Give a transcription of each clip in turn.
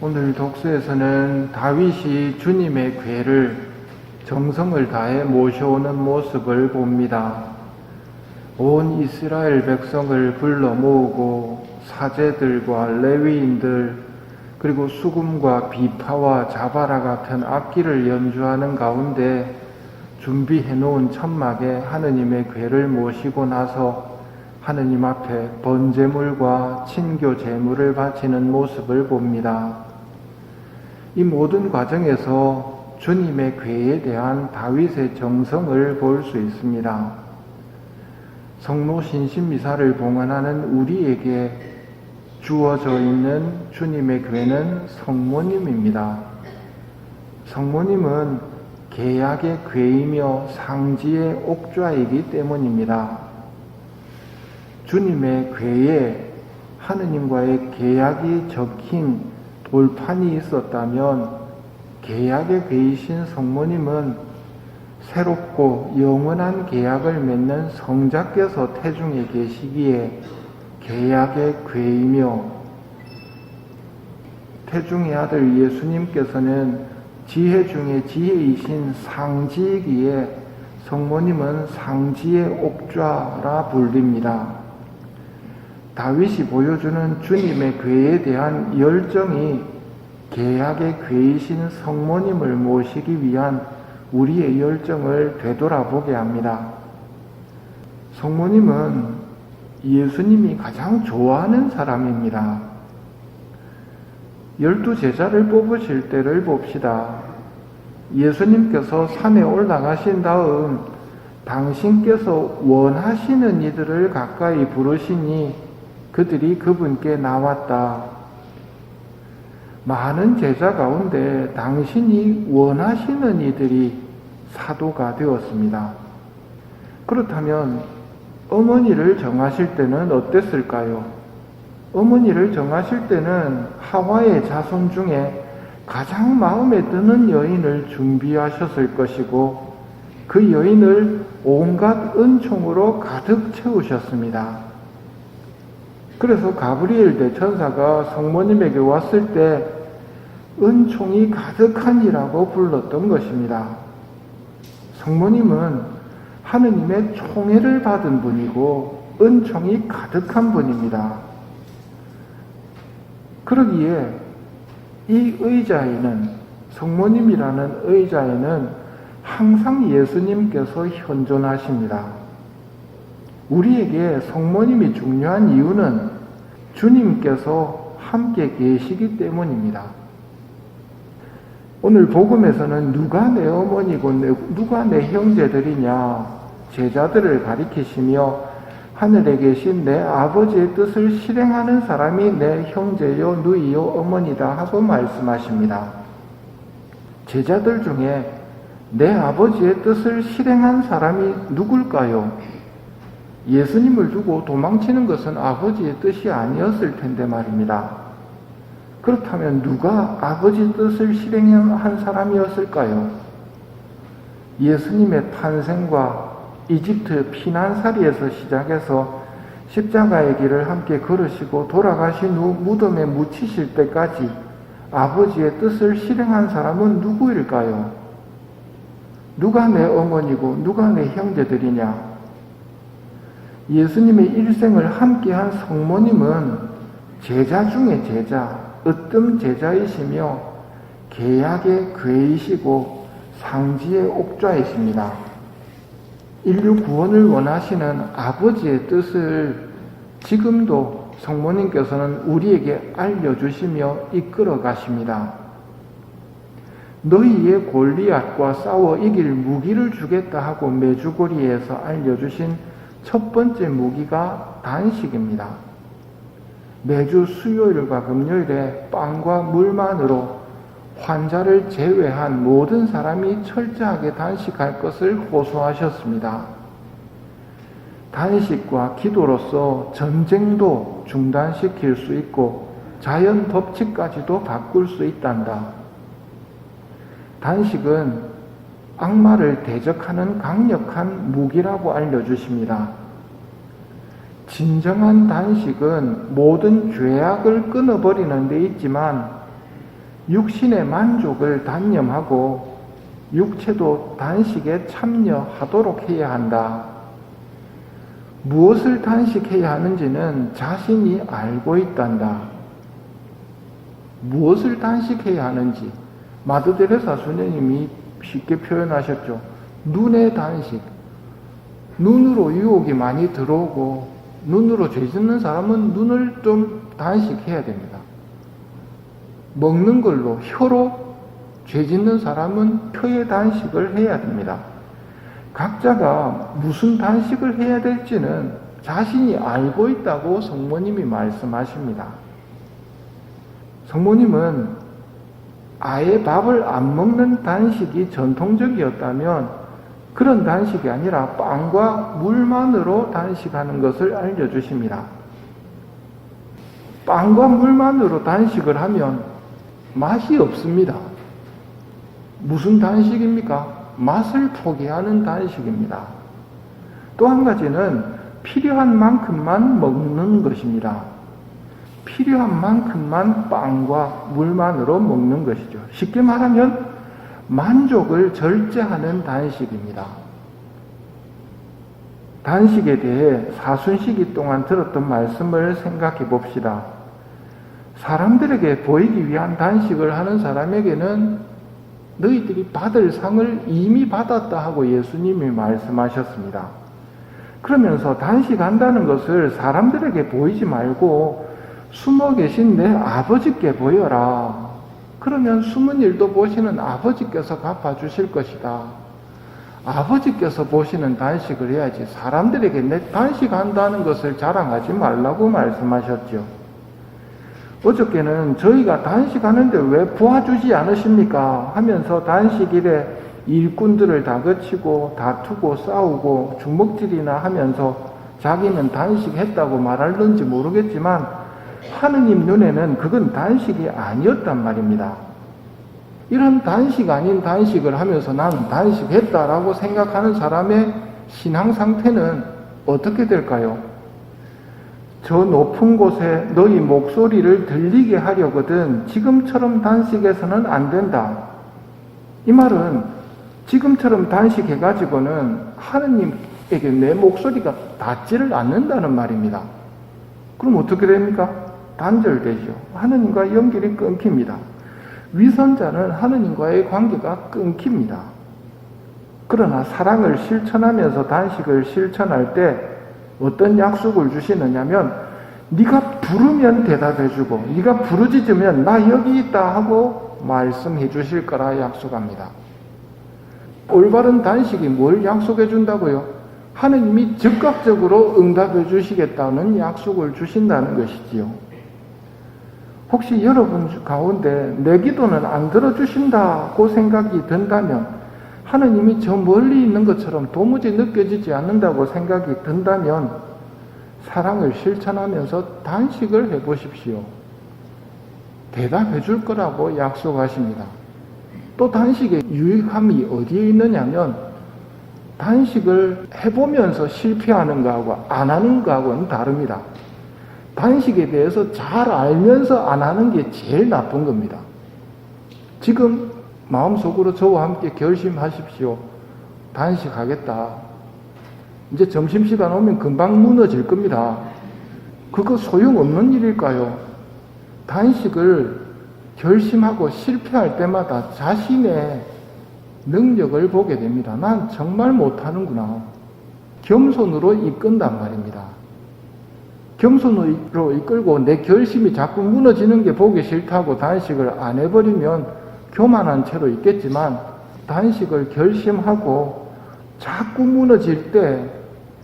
오늘 독서에서는 다윗이 주님의 궤를 정성을 다해 모셔오는 모습을 봅니다. 온 이스라엘 백성을 불러 모으고 사제들과 레위인들 그리고 수금과 비파와 자바라 같은 악기를 연주하는 가운데 준비해 놓은 천막에 하느님의 궤를 모시고 나서 하느님 앞에 번제물과 친교 제물을 바치는 모습을 봅니다. 이 모든 과정에서 주님의 궤에 대한 다윗의 정성을 볼 수 있습니다. 성로 신신미사를 봉헌하는 우리에게 주어져 있는 주님의 궤는 성모님입니다. 성모님은 계약의 궤이며 상지의 옥좌이기 때문입니다. 주님의 궤에 하느님과의 계약이 적힌 돌판이 있었다면 계약의 궤이신 성모님은 새롭고 영원한 계약을 맺는 성자께서 태중에 계시기에 계약의 궤이며 태중의 아들 예수님께서는 지혜 중에 지혜이신 상지이기에 성모님은 상지의 옥좌라 불립니다. 다윗이 보여주는 주님의 궤에 대한 열정이 계약의 궤이신 성모님을 모시기 위한 우리의 열정을 되돌아보게 합니다. 성모님은 예수님이 가장 좋아하는 사람입니다. 12제자를 뽑으실 때를 봅시다. 예수님께서 산에 올라가신 다음 당신께서 원하시는 이들을 가까이 부르시니 그들이 그분께 나왔다. 많은 제자 가운데 당신이 원하시는 이들이 사도가 되었습니다. 그렇다면 어머니를 정하실 때는 어땠을까요? 어머니를 정하실 때는 하와의 자손 중에 가장 마음에 드는 여인을 준비하셨을 것이고 그 여인을 온갖 은총으로 가득 채우셨습니다. 그래서 가브리엘 대천사가 성모님에게 왔을 때 은총이 가득하니라고 불렀던 것입니다. 성모님은 하느님의 총애를 받은 분이고 은총이 가득한 분입니다. 그러기에 이 의자에는, 성모님이라는 의자에는 항상 예수님께서 현존하십니다. 우리에게 성모님이 중요한 이유는 주님께서 함께 계시기 때문입니다. 오늘 복음에서는 누가 내 어머니고 누가 내 형제들이냐 제자들을 가리키시며 하늘에 계신 내 아버지의 뜻을 실행하는 사람이 내 형제요 누이요 어머니다 하고 말씀하십니다. 제자들 중에 내 아버지의 뜻을 실행한 사람이 누굴까요? 예수님을 두고 도망치는 것은 아버지의 뜻이 아니었을 텐데 말입니다. 그렇다면 누가 아버지 뜻을 실행한 사람이었을까요? 예수님의 탄생과 이집트 피난살이에서 시작해서 십자가의 길을 함께 걸으시고 돌아가신 후 무덤에 묻히실 때까지 아버지의 뜻을 실행한 사람은 누구일까요? 누가 내 어머니고 누가 내 형제들이냐? 예수님의 일생을 함께한 성모님은 제자 중에 제자, 으뜸 제자이시며 계약의 궤이시고 상지의 옥좌이십니다. 인류 구원을 원하시는 아버지의 뜻을 지금도 성모님께서는 우리에게 알려주시며 이끌어 가십니다. 너희의 골리앗과 싸워 이길 무기를 주겠다 하고 메주고리에서 알려주신 첫 번째 무기가 단식입니다. 매주 수요일과 금요일에 빵과 물만으로 환자를 제외한 모든 사람이 철저하게 단식할 것을 호소하셨습니다. 단식과 기도로서 전쟁도 중단시킬 수 있고 자연 법칙까지도 바꿀 수 있단다. 단식은 악마를 대적하는 강력한 무기라고 알려주십니다. 진정한 단식은 모든 죄악을 끊어버리는 데 있지만 육신의 만족을 단념하고 육체도 단식에 참여하도록 해야 한다. 무엇을 단식해야 하는지는 자신이 알고 있단다. 무엇을 단식해야 하는지 마드데레사 수녀님이 쉽게 표현하셨죠. 눈의 단식. 눈으로 유혹이 많이 들어오고 눈으로 죄 짓는 사람은 눈을 좀 단식해야 됩니다. 먹는 걸로, 혀로 죄 짓는 사람은 혀의 단식을 해야 됩니다. 각자가 무슨 단식을 해야 될지는 자신이 알고 있다고 성모님이 말씀하십니다. 성모님은 아예 밥을 안 먹는 단식이 전통적이었다면 그런 단식이 아니라 빵과 물만으로 단식하는 것을 알려주십니다. 빵과 물만으로 단식을 하면 맛이 없습니다. 무슨 단식입니까? 맛을 포기하는 단식입니다. 또 한 가지는 필요한 만큼만 먹는 것입니다. 필요한 만큼만 빵과 물만으로 먹는 것이죠. 쉽게 말하면 만족을 절제하는 단식입니다. 단식에 대해 사순시기 동안 들었던 말씀을 생각해 봅시다. 사람들에게 보이기 위한 단식을 하는 사람에게는 너희들이 받을 상을 이미 받았다 하고 예수님이 말씀하셨습니다. 그러면서 단식한다는 것을 사람들에게 보이지 말고 숨어 계신 내 아버지께 보여라. 그러면 숨은 일도 보시는 아버지께서 갚아주실 것이다. 아버지께서 보시는 단식을 해야지 사람들에게 내 단식한다는 것을 자랑하지 말라고 말씀하셨죠. 어저께는 저희가 단식하는데 왜 도와주지 않으십니까? 하면서 단식일에 일꾼들을 다 거치고 다투고 싸우고 주먹질이나 하면서 자기는 단식했다고 말할는지 모르겠지만 하느님 눈에는 그건 단식이 아니었단 말입니다. 이런 단식 아닌 단식을 하면서 나는 단식했다라고 생각하는 사람의 신앙 상태는 어떻게 될까요? 저 높은 곳에 너희 목소리를 들리게 하려거든 지금처럼 단식해서는 안 된다. 이 말은 지금처럼 단식해가지고는 하느님에게 내 목소리가 닿지를 않는다는 말입니다. 그럼 어떻게 됩니까? 단절되죠. 하느님과 연결이 끊깁니다. 위선자는 하느님과의 관계가 끊깁니다. 그러나 사랑을 실천하면서 단식을 실천할 때 어떤 약속을 주시느냐면 네가 부르면 대답해주고 네가 부르짖으면 나 여기 있다 하고 말씀해 주실 거라 약속합니다. 올바른 단식이 뭘 약속해 준다고요? 하느님이 즉각적으로 응답해 주시겠다는 약속을 주신다는 것이지요. 혹시 여러분 가운데 내 기도는 안 들어주신다고 생각이 든다면 하느님이 저 멀리 있는 것처럼 도무지 느껴지지 않는다고 생각이 든다면 사랑을 실천하면서 단식을 해보십시오. 대답해 줄 거라고 약속하십니다. 또 단식의 유익함이 어디에 있느냐면 단식을 해보면서 실패하는 거하고 안 하는 거하고는 다릅니다. 단식에 대해서 잘 알면서 안 하는 게 제일 나쁜 겁니다. 지금 마음속으로 저와 함께 결심하십시오. 단식하겠다. 이제 점심시간 오면 금방 무너질 겁니다. 그거 소용없는 일일까요? 단식을 결심하고 실패할 때마다 자신의 능력을 보게 됩니다. 난 정말 못하는구나. 겸손으로 이끈단 말입니다. 겸손으로 이끌고 내 결심이 자꾸 무너지는 게 보기 싫다고 단식을 안 해버리면 교만한 채로 있겠지만 단식을 결심하고 자꾸 무너질 때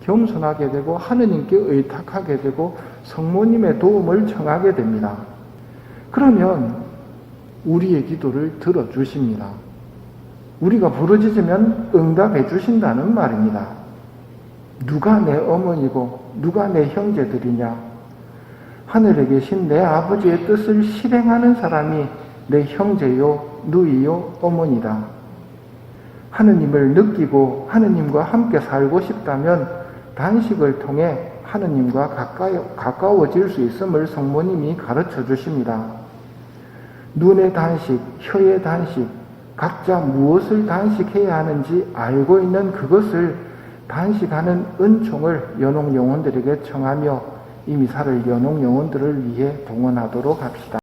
겸손하게 되고 하느님께 의탁하게 되고 성모님의 도움을 청하게 됩니다. 그러면 우리의 기도를 들어주십니다. 우리가 부르짖으면 응답해 주신다는 말입니다. 누가 내 어머니고 누가 내 형제들이냐? 하늘에 계신 내 아버지의 뜻을 실행하는 사람이 내 형제요, 누이요, 어머니다. 하느님을 느끼고 하느님과 함께 살고 싶다면 단식을 통해 하느님과 가까워질 수 있음을 성모님이 가르쳐 주십니다. 눈의 단식, 혀의 단식, 각자 무엇을 단식해야 하는지 알고 있는 그것을 단식하는 은총을 연옥 영혼들에게 청하며 이 미사를 연옥 영혼들을 위해 봉헌하도록 합시다.